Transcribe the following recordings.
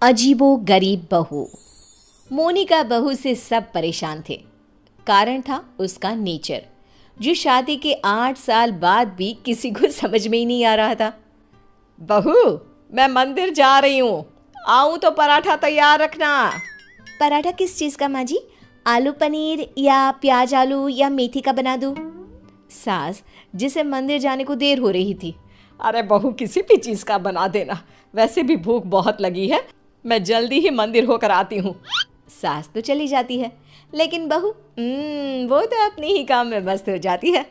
अजीबो गरीब बहू। मोनिका बहू से सब परेशान थे। कारण था उसका नेचर, जो शादी के 8 साल बाद भी किसी को समझ में ही नहीं आ रहा था। बहू, मैं मंदिर जा रही हूँ, आऊँ तो पराठा तैयार रखना। पराठा किस चीज़ का माँ जी? आलू पनीर या प्याज आलू या मेथी का बना दूँ? सास, जिसे मंदिर जाने को देर हो रही थी। अरे बहू, किसी भी चीज़ का बना देना, वैसे भी भूख बहुत लगी है, मैं जल्दी ही मंदिर होकर आती हूँ। सास तो चली जाती है, लेकिन बहू वो तो अपने ही काम में मस्त हो जाती है।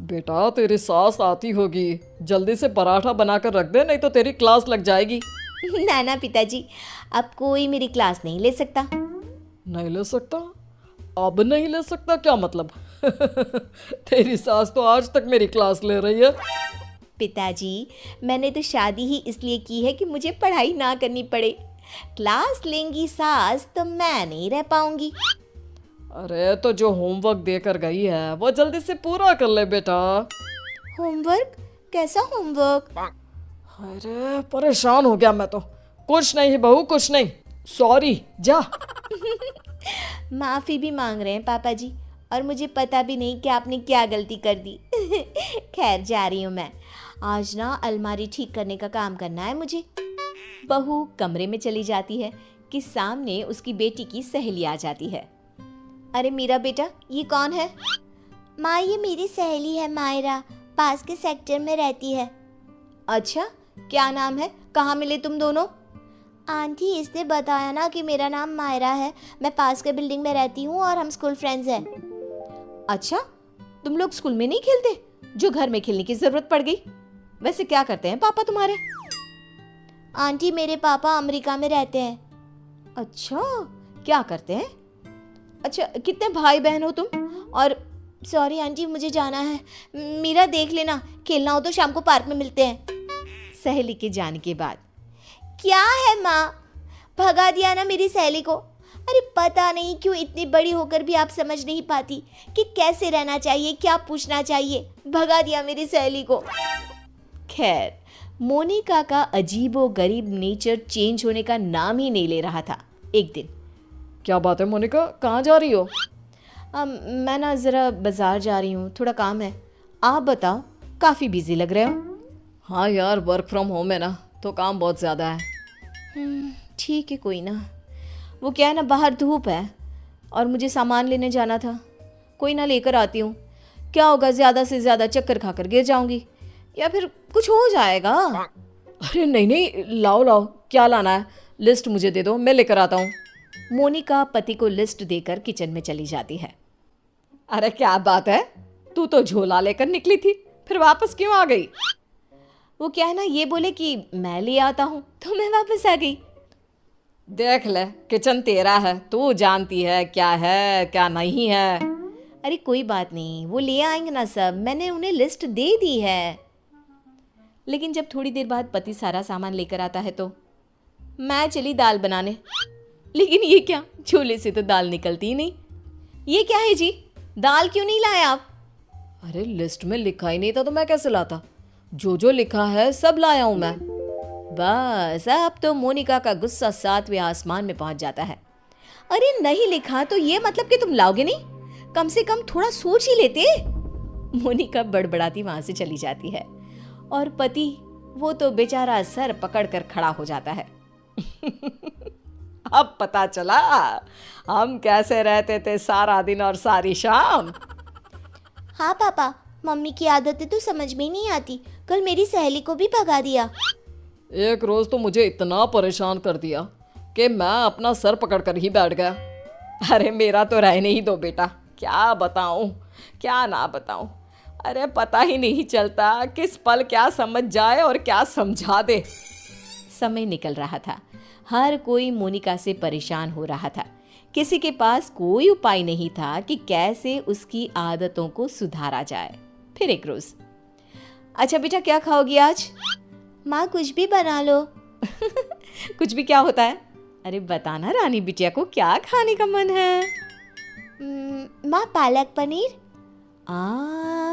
बेटा, तेरी सास आती होगी, जल्दी से पराठा बनाकर रख दे, नहीं तो तेरी क्लास लग जाएगी। ना ना पिताजी, अब कोई मेरी क्लास नहीं ले सकता। नहीं ले सकता? अब नहीं ले सकता क्या मतलब? तेरी सास तो आज तक मेरी क्लास ले रही है। पिताजी, मैंने तो शादी ही इसलिए की है कि मुझे पढ़ाई ना करनी पड़े। क्लास लेंगी सास तो मैं नहीं रह पाऊंगी। अरे तो जो होमवर्क देकर गई है वो जल्दी से पूरा कर ले बेटा। होमवर्क? कैसा होमवर्क? अरे परेशान हो गया मैं तो। कुछ नहीं बहू, कुछ नहीं, सॉरी, जा। माफ़ी भी मांग रहे हैं पापा जी, और मुझे पता भी नहीं कि आपने क्या गलती कर दी। खैर, जा रही हूँ मैं। आज ना अलमारी ठीक करने का काम करना है मुझे। बहू कमरे में चली जाती है कि सामने उसकी बेटी की सहेली आ जाती है। अरे मेरा बेटा, ये कौन है? माँ, ये मेरी सहेली है मायरा, पास के सेक्टर में रहती है। अच्छा, क्या नाम है? कहाँ मिले तुम दोनों? आंटी, इसने बताया ना कि मेरा नाम मायरा है, मैं पास के बिल्डिंग में रहती हूँ और हम स्कूल फ्रेंड्स हैं। अच्छा, तुम लोग स्कूल में नहीं खेलते, जो घर में खेलने की जरूरत पड़ गई? वैसे क्या करते हैं पापा तुम्हारे? आंटी, मेरे पापा अमेरिका में रहते हैं। अच्छा, क्या करते हैं? अच्छा, कितने भाई बहन हो तुम? और सॉरी आंटी, मुझे जाना है। मीरा, देख लेना, खेलना हो तो शाम को पार्क में मिलते हैं। सहेली के जाने के बाद क्या है माँ, भगा दिया ना मेरी सहेली को। अरे पता नहीं क्यों इतनी बड़ी होकर भी आप समझ नहीं पाती कि कैसे रहना चाहिए, क्या पूछना चाहिए। भगा दिया मेरी सहेली को। खैर, मोनिका का अजीबो गरीब नेचर चेंज होने का नाम ही नहीं ले रहा था। एक दिन, क्या बात है मोनिका, कहाँ जा रही हो? मैं ना ज़रा बाज़ार जा रही हूँ, थोड़ा काम है। आप बताओ, काफ़ी बिजी लग रहे हो। हाँ यार, वर्क फ्रॉम होम है ना, तो काम बहुत ज़्यादा है। ठीक है, कोई ना। वो क्या है ना, बाहर धूप है और मुझे सामान लेने जाना था। कोई ना, लेकर आती हूँ। क्या होगा, ज़्यादा से ज़्यादा चक्कर खाकर गिर जाऊँगी या फिर कुछ हो जाएगा। अरे नहीं नहीं, लाओ लाओ, क्या लाना है, लिस्ट मुझे दे दो, मैं लेकर आता हूँ। मोनिका पति को लिस्ट देकर किचन में चली जाती है। अरे क्या बात है, तू तो झोला लेकर निकली थी, फिर वापस क्यों आ गई? वो क्या है ना, ये बोले कि मैं ले आता हूँ तो मैं वापस आ गई। देख ले, किचन तेरा है, तू जानती है क्या है क्या नहीं है। अरे कोई बात नहीं, वो ले आएंगे ना सब, मैंने उन्हें लिस्ट दे दी है। लेकिन जब थोड़ी देर बाद पति सारा सामान लेकर आता है तो मैं चली दाल बनाने। लेकिन ये क्या, झोले से तो दाल निकलती ही नहीं। ये क्या है जी, दाल क्यों नहीं लाए आप? अरे लिस्ट में लिखा ही नहीं था तो मैं कैसे लाता, जो लिखा है सब लाया हूं मैं। बस अब तो मोनिका का गुस्सा 7वें आसमान में पहुंच जाता है। अरे नहीं लिखा तो ये मतलब कि तुम लाओगे नहीं? कम से कम थोड़ा सोच ही लेते। मोनिका बड़बड़ाती वहां से चली जाती है और पति, वो तो बेचारा सर पकड़कर खड़ा हो जाता है। अब पता चला हम कैसे रहते थे सारा दिन और सारी शाम। हाँ पापा, मम्मी की आदतें तो समझ में ही नहीं आती। कल मेरी सहेली को भी भगा दिया। एक रोज तो मुझे इतना परेशान कर दिया कि मैं अपना सर पकड़कर ही बैठ गया। अरे मेरा तो रहने ही दो बेटा, क्या बताऊं क्या ना बताऊं। अरे पता ही नहीं चलता किस पल क्या समझ जाए और क्या समझा दे। समय निकल रहा था, हर कोई मोनिका से परेशान हो रहा था। किसी के पास कोई उपाय नहीं था कि कैसे उसकी आदतों को सुधारा जाए। फिर एक रोज, अच्छा बेटा, क्या खाओगी आज? माँ, कुछ भी बना लो। कुछ भी क्या होता है? अरे बताना रानी बिटिया को, क्या खाने का मन है? माँ, पालक पनीर।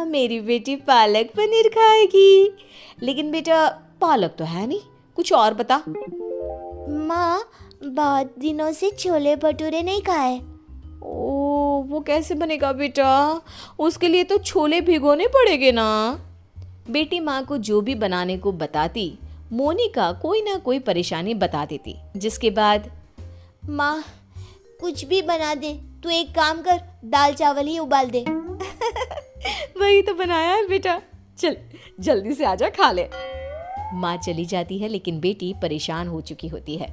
मेरी बेटी पालक पनीर खाएगी। लेकिन बेटा, पालक तो है नहीं, कुछ और बता। माँ, बहुत दिनों से छोले भटूरे नहीं खाए। ओ, वो कैसे बनेगा बेटा? उसके लिए तो छोले भिगोने पड़ेंगे ना। बेटी माँ को जो भी बनाने को बताती, मोनिका कोई ना कोई परेशानी बता देती, जिसके बाद माँ कुछ भी बना दे, तू एक काम कर, दाल चावल ही उबाल दे। वही तो बनाया है बेटा, चल जल्दी से आजा खा ले। माँ चली जाती है, लेकिन बेटी परेशान हो चुकी होती है।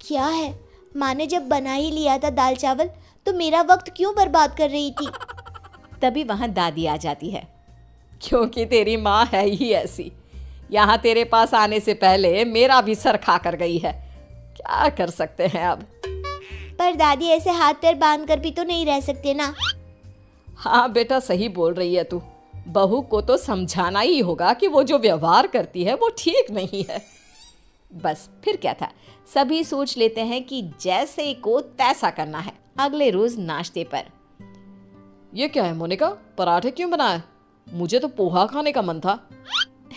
क्या है, माँ ने जब बना ही लिया था दाल चावल, तो मेरा वक्त क्यों बर्बाद कर रही थी? तभी वहाँ दादी आ जाती है। क्योंकि तेरी माँ है ही ऐसी, यहाँ तेरे पास आने से पहले मेरा भी सर खा कर गई है। क्या कर सकते हैं अब। पर दादी, ऐसे हाथ पैर बांध कर भी तो नहीं रह सकते ना। हाँ बेटा, सही बोल रही है तू। बहू को तो समझाना ही होगा कि वो जो व्यवहार करती है वो ठीक नहीं है। बस फिर क्या था, सभी सोच लेते हैं कि जैसे को तैसा करना है। अगले रोज नाश्ते पर, ये क्या है मोनिका, पराठे क्यों बनाए? मुझे तो पोहा खाने का मन था।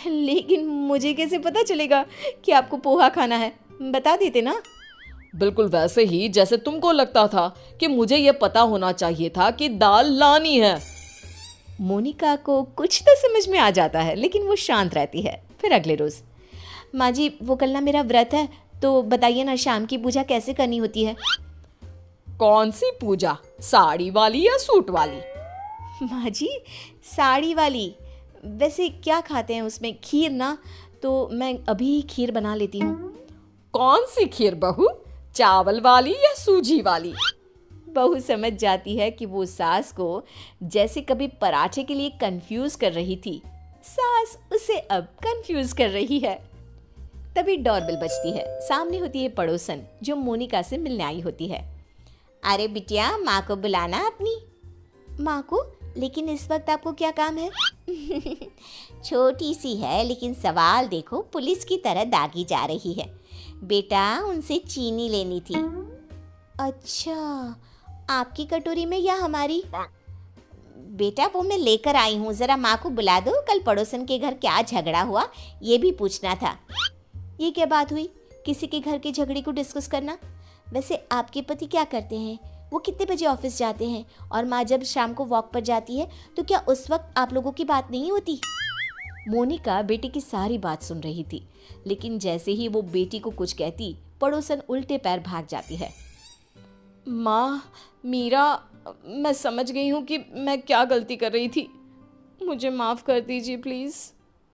लेकिन मुझे कैसे पता चलेगा कि आपको पोहा खाना है? बता देते ना। बिल्कुल वैसे ही जैसे तुमको लगता था कि मुझे ये पता होना चाहिए था कि दाल लानी है। मोनिका को कुछ तो समझ में आ जाता है, लेकिन वो शांत रहती है। फिर अगले रोज, माँ जी, वो कल ना मेरा व्रत है, तो बताइए ना शाम की पूजा कैसे करनी होती है? कौन सी पूजा, साड़ी वाली या सूट वाली? माँ जी, साड़ी वाली। वैसे क्या खाते हैं उसमें? खीर ना, तो मैं अभी खीर बना लेती हूँ। कौन सी खीर बहू, चावल वाली या सूजी वाली? बहू समझ जाती है कि वो सास को जैसे कभी पराठे के लिए कंफ्यूज कर रही थी, सास उसे अब कंफ्यूज कर रही है। तभी डोरबेल बजती है। सामने होती है पड़ोसन, जो मोनिका से मिलने आई होती है। अरे बिटिया, माँ को बुलाना अपनी। माँ को? लेकिन इस वक्त आपको क्या काम है? छोटी सी है, लेकिन सवाल देखो, पुलिस की तरह दागी जा रही है। बेटा, उनसे चीनी लेनी थी। अच्छा, आपकी कटोरी में या हमारी? बेटा, वो मैं लेकर आई हूँ, जरा माँ को बुला दो। कल पड़ोसन के घर क्या झगड़ा हुआ, ये भी पूछना था। ये क्या बात हुई, किसी के घर के झगड़े को डिस्कस करना? वैसे आपके पति क्या करते हैं? वो कितने बजे ऑफिस जाते हैं? और माँ जब शाम को वॉक पर जाती है, तो क्या उस वक्त आप लोगों की बात नहीं होती? मोनिका बेटी की सारी बात सुन रही थी, लेकिन जैसे ही वो बेटी को कुछ कहती, पड़ोसन उल्टे पैर भाग जाती है। माँ, मीरा, मैं समझ गई हूँ कि मैं क्या गलती कर रही थी। मुझे माफ़ कर दीजिए प्लीज़।